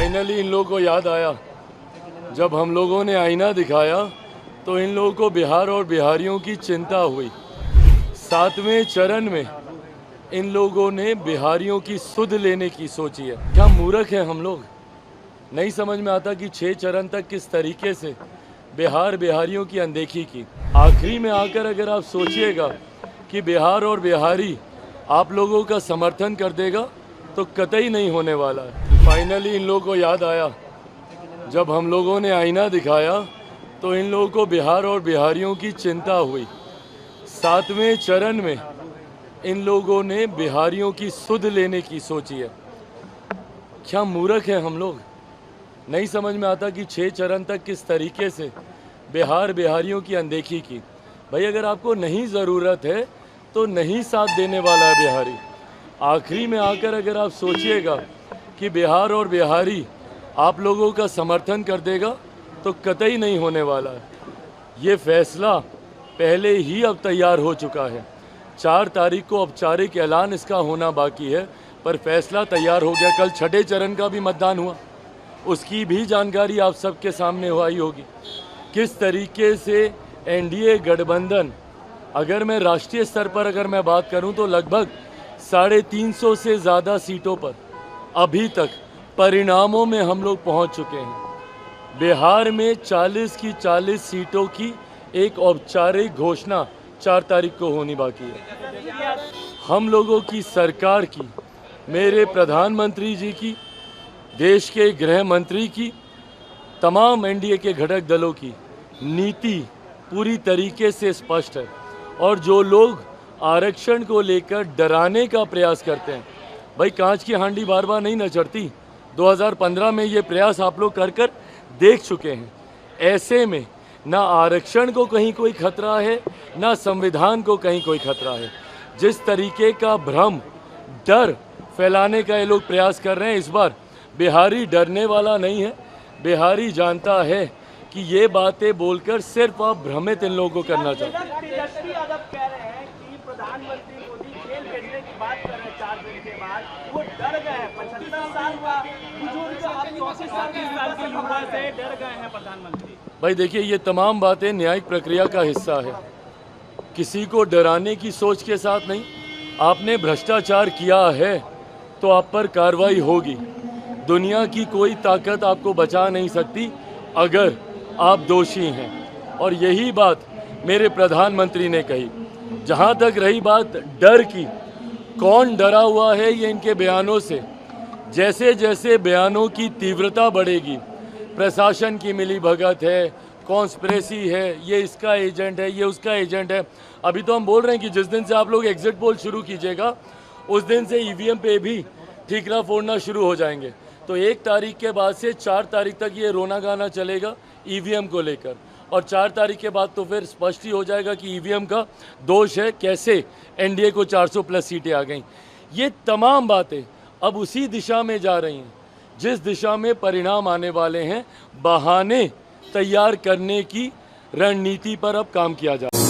Finally in लोगों को याद आया, जब हम लोगों ने आईना दिखाया तो इन लोगों को बिहार और बिहारियों की चिंता हुई। 7वें चरण में इन लोगों ने बिहारियों की सुध लेने की सोची है। क्या मूर्ख हैं हम लोग? नहीं समझ में आता कि 6 चरण तक किस तरीके से बिहारियों की अनदेखी की। आखिरी में आकर अगर आप सोचिएगा कि बिहार और बिहारी आप लोगों का समर्थन कर देगा तो कतई नहीं होने वाला है। फाइनली इन लोगों को याद आया, जब हम लोगों ने आईना दिखाया तो इन लोगों को बिहार और बिहारियों की चिंता हुई। 7वें चरण में इन लोगों ने बिहारियों की सुध लेने की सोची है। क्या मूर्ख हैं हम लोग? नहीं समझ में आता कि 6 चरण तक किस तरीके से बिहारियों की अनदेखी की। भाई अगर आपको नहीं ज़रूरत है तो नहीं साथ देने वाला है बिहारी। आखिरी में आकर अगर आप सोचिएगा कि बिहार और बिहारी आप लोगों का समर्थन कर देगा तो कतई नहीं होने वाला है। ये फैसला पहले ही अब तैयार हो चुका है। 4 तारीख को औपचारिक ऐलान इसका होना बाकी है, पर फैसला तैयार हो गया। कल 6ठे चरण का भी मतदान हुआ, उसकी भी जानकारी आप सबके सामने आई होगी। किस तरीके से एनडीए गठबंधन, अगर मैं राष्ट्रीय स्तर पर अगर मैं बात करूं तो लगभग 350 से ज़्यादा सीटों पर अभी तक परिणामों में हम लोग पहुंच चुके हैं। बिहार में 40 की 40 सीटों की एक औपचारिक घोषणा 4 तारीख को होनी बाकी है। हम लोगों की सरकार की, मेरे प्रधानमंत्री जी की, देश के गृह मंत्री की, तमाम एनडीए के घटक दलों की नीति पूरी तरीके से स्पष्ट है। और जो लोग आरक्षण को लेकर डराने का प्रयास करते हैं, भाई कांच की हांडी बार बार नहीं न चढ़ती। 2015 में ये प्रयास आप लोग कर देख चुके हैं। ऐसे में ना आरक्षण को कहीं कोई खतरा है, ना संविधान को कहीं कोई खतरा है। जिस तरीके का भ्रम, डर फैलाने का ये लोग प्रयास कर रहे हैं, इस बार बिहारी डरने वाला नहीं है। बिहारी जानता है कि ये बातें बोलकर सिर्फ आप भ्रमित इन लोगों को करना चाहते हैं। तेजस्वी यादव कह रहे हैं कि प्रधानमंत्री मोदी जेल भेजने की बात कर रहे हैं 4 दिन के बाद, वो डर गए हैं। 75 साल का बुजुर्ग अब 34 साल के युवा से डर गए हैं प्रधानमंत्री। भाई देखिए, ये तमाम बातें न्यायिक प्रक्रिया का हिस्सा है। किसी को डराने की सोच के साथ नहीं। आपने भ्रष्टाचार किया है तो आप पर कार्रवाई होगी। दुनिया की कोई ताकत आपको बचा नहीं सकती अगर आप दोषी हैं। और यही बात मेरे प्रधानमंत्री ने कही। जहां तक रही बात डर की, कौन डरा हुआ है ये इनके बयानों से। जैसे जैसे बयानों की तीव्रता बढ़ेगी, प्रशासन की मिलीभगत है, कॉन्स्पिरेसी है, ये इसका एजेंट है, ये उसका एजेंट है। अभी तो हम बोल रहे हैं कि जिस दिन से आप लोग एग्जिट पोल शुरू कीजिएगा उस दिन से ईवीएम पे भी ठीकरा फोड़ना शुरू हो जाएंगे। तो 1 तारीख के बाद से 4 तारीख तक ये रोना गाना चलेगा ईवीएम को लेकर। और 4 तारीख के बाद तो फिर स्पष्ट ही हो जाएगा कि ईवीएम का दोष है, कैसे एनडीए को 400 प्लस सीटें आ गईं। ये तमाम बातें अब उसी दिशा में जा रही हैं जिस दिशा में परिणाम आने वाले हैं। बहाने तैयार करने की रणनीति पर अब काम किया जा रहा है।